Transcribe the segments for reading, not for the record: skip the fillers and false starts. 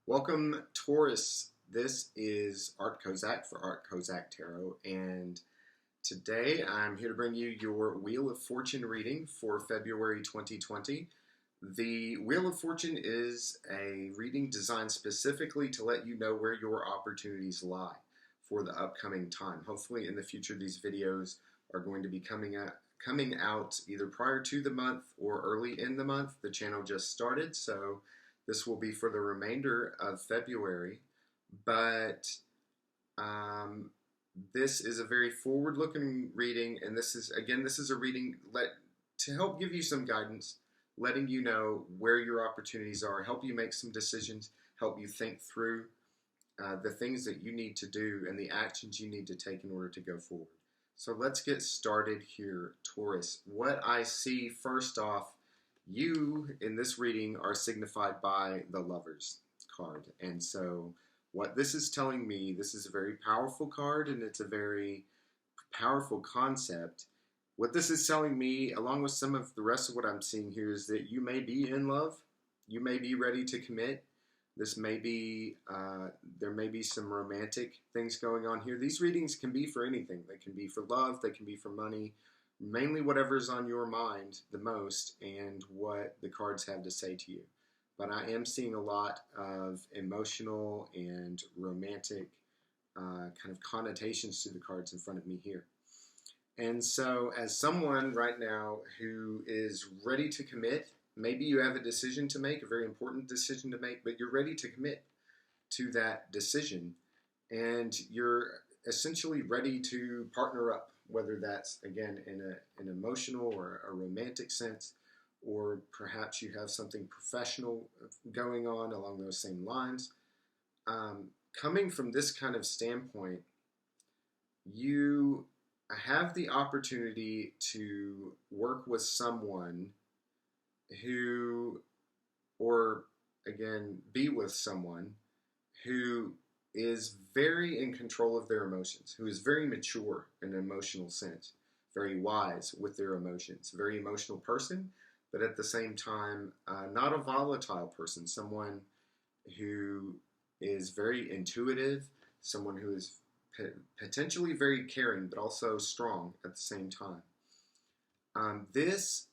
Welcome, Taurus. This is Art Kozak for Art Kozak Tarot, and today I'm here to bring you your Wheel of Fortune reading for February 2020. The Wheel of Fortune is a reading designed specifically to let you know where your opportunities lie for the upcoming time. Hopefully, in the future, these videos are going to be coming out either prior to the month or early in the month. The channel just started, so this will be for the remainder of February, but this is a very forward-looking reading, and this is a reading to help give you some guidance, letting you know where your opportunities are, help you make some decisions, help you think through the things that you need to do and the actions you need to take in order to go forward. So let's get started here, Taurus. What I see first off, you in this reading are signified by the Lovers card. And so what this is telling me, this is a very powerful card and it's a very powerful concept. What this is telling me, along with some of the rest of what I'm seeing here, is that you may be in love. You may be ready to commit. This may be, there may be some romantic things going on here. These readings can be for anything. They can be for love. They can be for money. Mainly whatever's on your mind the most and what the cards have to say to you. But I am seeing a lot of emotional and romantic kind of connotations to the cards in front of me here. And so as someone right now who is ready to commit, maybe you have a decision to make, a very important decision to make, but you're ready to commit to that decision and you're essentially ready to partner up, whether that's, again, in an emotional or a romantic sense, or perhaps you have something professional going on along those same lines. Coming from this kind of standpoint, you have the opportunity to work with someone who, or again, be with someone who is very in control of their emotions, who is very mature in an emotional sense, very wise with their emotions, very emotional person, but at the same time, not a volatile person, someone who is very intuitive, someone who is potentially very caring, but also strong at the same time. This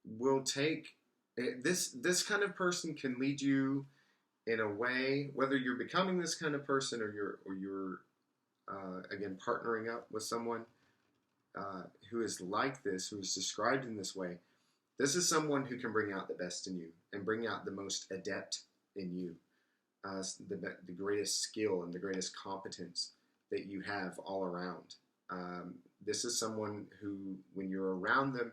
will take, this kind of person can lead you in a way, whether you're becoming this kind of person or you're again partnering up with someone who is like this, who is described in this way. This is someone who can bring out the best in you and bring out the most adept in you, the greatest skill and the greatest competence that you have all around. This is someone who, when you're around them,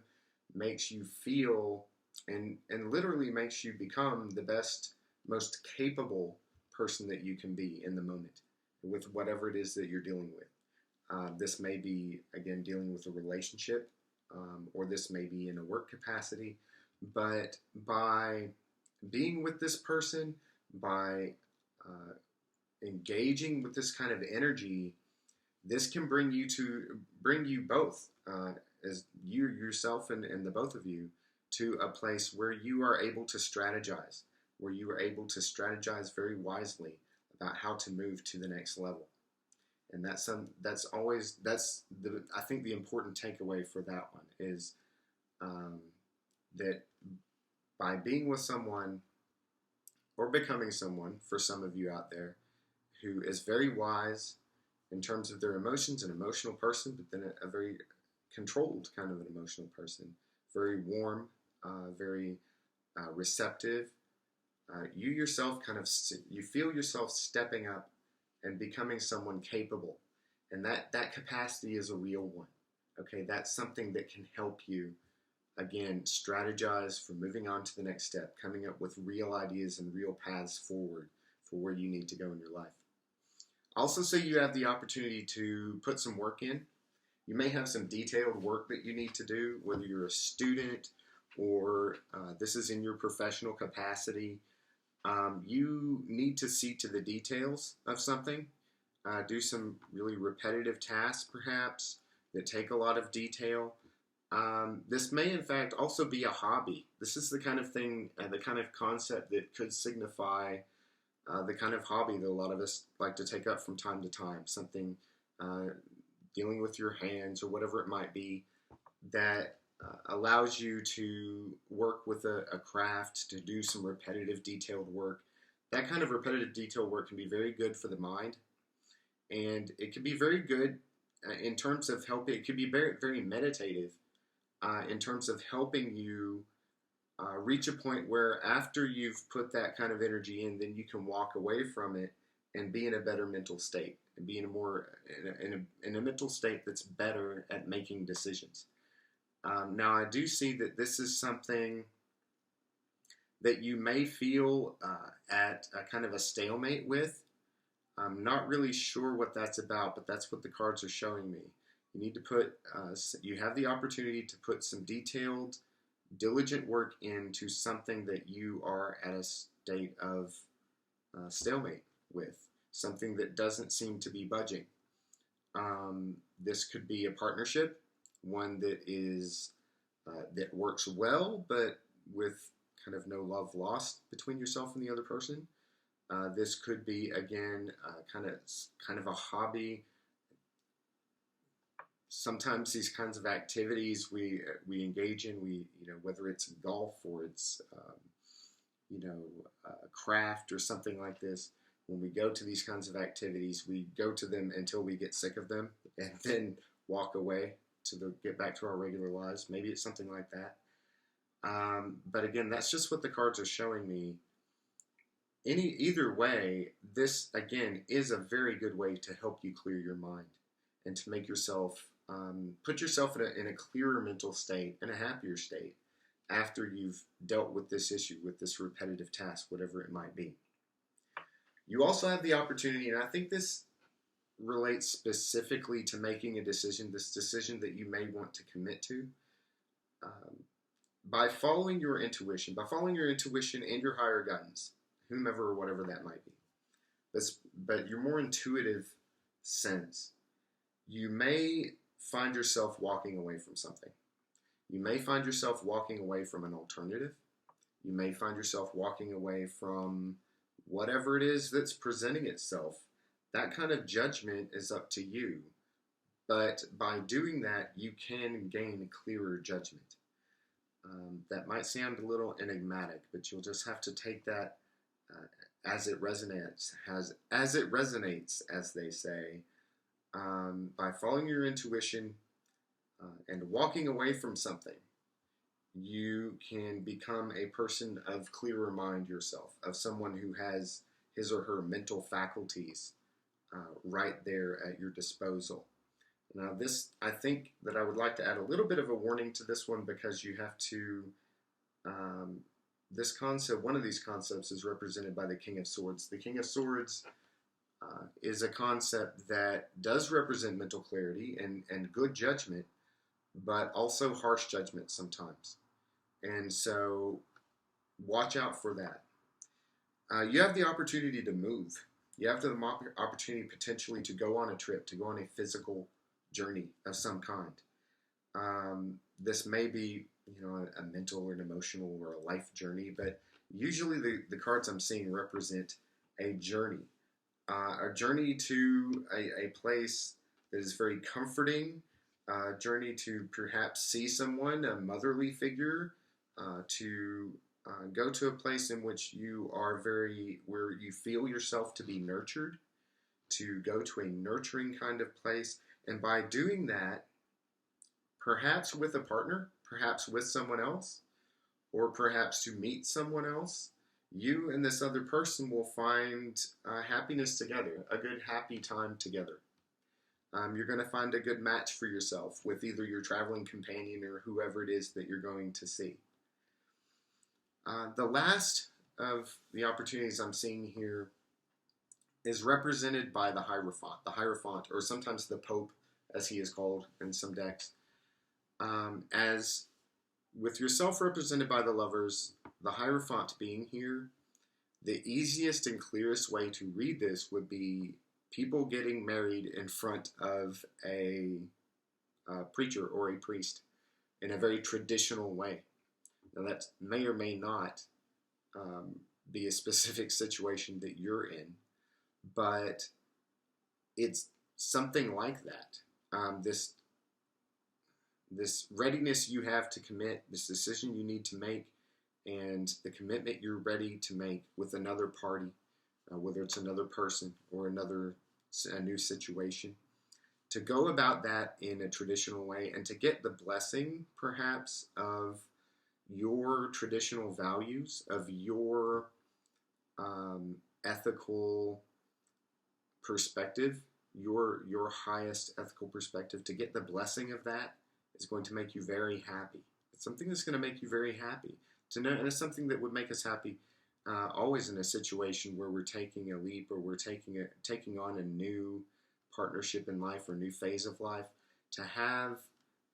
makes you feel and literally makes you become the best, most capable person that you can be in the moment with whatever it is that you're dealing with. This may be, again, dealing with a relationship, or this may be in a work capacity, but by being with this person, by engaging with this kind of energy, this can bring you both, as you yourself and the both of you, to a place where you are able to strategize, where you are able to strategize very wisely about how to move to the next level. And I think the important takeaway for that one is that by being with someone or becoming someone, for some of you out there, who is very wise in terms of their emotions, an emotional person, but then a very controlled kind of an emotional person, very warm, very receptive. You yourself you feel yourself stepping up and becoming someone capable. And that capacity is a real one. Okay, that's something that can help you, again, strategize for moving on to the next step, coming up with real ideas and real paths forward for where you need to go in your life. Also, say you have the opportunity to put some work in. You may have some detailed work that you need to do, whether you're a student or this is in your professional capacity. You need to see to the details of something, do some really repetitive tasks perhaps that take a lot of detail. This may in fact also be a hobby. This is the kind of thing, the kind of concept that could signify the kind of hobby that a lot of us like to take up from time to time, something uh, dealing with your hands or whatever it might be that allows you to work with a craft, to do some repetitive, detailed work. That kind of repetitive, detailed work can be very good for the mind, and it can be very good in terms of helping. It can be very, very meditative in terms of helping you reach a point where after you've put that kind of energy in, then you can walk away from it and be in a better mental state and be in a more in a mental state that's better at making decisions. Now, I do see that this is something that you may feel at a kind of a stalemate with. I'm not really sure what that's about, but that's what the cards are showing me. You need to put, you have the opportunity to put some detailed, diligent work into something that you are at a state of stalemate with, something that doesn't seem to be budging. This could be a partnership, one that is that works well, but with kind of no love lost between yourself and the other person. This could be again kind of a hobby. Sometimes these kinds of activities we engage in, whether it's golf or it's craft or something like this. When we go to these kinds of activities, we go to them until we get sick of them, and then walk away to get back to our regular lives. Maybe it's something like that. But again, that's just what the cards are showing me. Either way, this again is a very good way to help you clear your mind and to make yourself put yourself in a clearer mental state and a happier state after you've dealt with this issue, with this repetitive task, whatever it might be. You also have the opportunity, and I think this relates specifically to making a decision, this decision that you may want to commit to. By following your intuition and your higher guidance, whomever or whatever that might be, but your more intuitive sense, you may find yourself walking away from something. You may find yourself walking away from an alternative. You may find yourself walking away from whatever it is that's presenting itself. That kind of judgment is up to you. But by doing that, you can gain clearer judgment. That might sound a little enigmatic, but you'll just have to take that as it resonates, as they say. By following your intuition and walking away from something, you can become a person of clearer mind yourself, of someone who has his or her mental faculties right there at your disposal. Now, I think that I would like to add a little bit of a warning to this one, because you have to, this concept, one of these concepts is represented by the King of Swords. The King of Swords is a concept that does represent mental clarity and good judgment, but also harsh judgment sometimes. And so watch out for that. You have the opportunity to move. You have the opportunity potentially to go on a trip, to go on a physical journey of some kind. This may be, a mental or an emotional or a life journey, but usually the cards I'm seeing represent a journey to a place that is very comforting, a journey to perhaps see someone, a motherly figure, to go to a place in which where you feel yourself to be nurtured, to go to a nurturing kind of place. And by doing that, perhaps with a partner, perhaps with someone else, or perhaps to meet someone else, you and this other person will find happiness together, a good happy time together. You're going to find a good match for yourself with either your traveling companion or whoever it is that you're going to see. The last of the opportunities I'm seeing here is represented by the Hierophant, or sometimes the Pope, as he is called in some decks. As with yourself represented by the Lovers, the Hierophant being here, the easiest and clearest way to read this would be people getting married in front of a preacher or a priest in a very traditional way. Now that may or may not be a specific situation that you're in, but it's something like that. This readiness you have to commit, this decision you need to make, and the commitment you're ready to make with another party, whether it's another person or a new situation, to go about that in a traditional way and to get the blessing, perhaps, of your traditional values, of your ethical perspective, your highest ethical perspective, to get the blessing of that is going to make you very happy. It's something that's going to make you very happy to know, and it's something that would make us happy always in a situation where we're taking a leap or we're taking on a new partnership in life or new phase of life, to have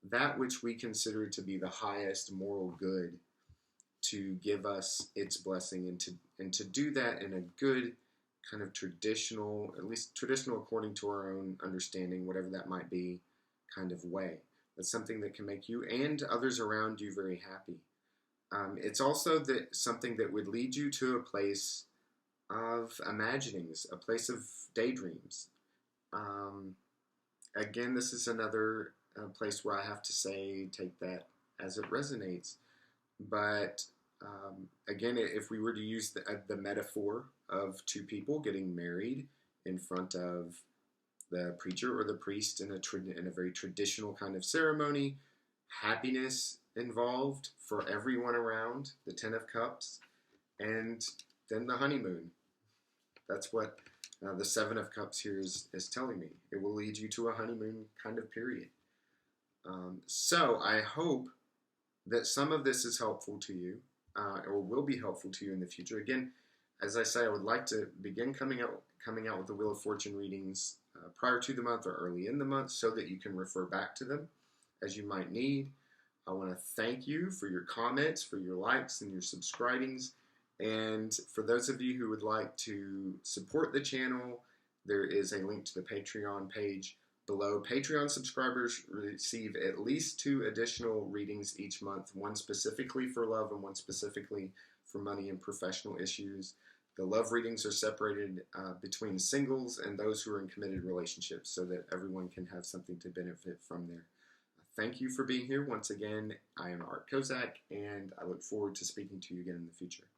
that which we consider to be the highest moral good to give us its blessing, and to do that in a good kind of traditional, at least traditional according to our own understanding, whatever that might be, kind of way. That's something that can make you and others around you very happy. It's also something that would lead you to a place of imaginings, a place of daydreams. Again, this is another place where I have to say, take that as it resonates. But again, if we were to use the metaphor of two people getting married in front of the preacher or the priest in a very traditional kind of ceremony, happiness involved for everyone around, the Ten of Cups, and then the honeymoon. That's what the Seven of Cups here is telling me. It will lead you to a honeymoon kind of period. So I hope that some of this is helpful to you, or will be helpful to you in the future. Again, as I say, I would like to begin coming out with the Wheel of Fortune readings prior to the month or early in the month, so that you can refer back to them as you might need. I want to thank you for your comments, for your likes, and your subscribings. And for those of you who would like to support the channel, there is a link to the Patreon page below. Patreon subscribers receive at least 2 additional readings each month, one specifically for love and one specifically for money and professional issues. The love readings are separated between singles and those who are in committed relationships, so that everyone can have something to benefit from there. Thank you for being here. Once again, I am Art Kozak, and I look forward to speaking to you again in the future.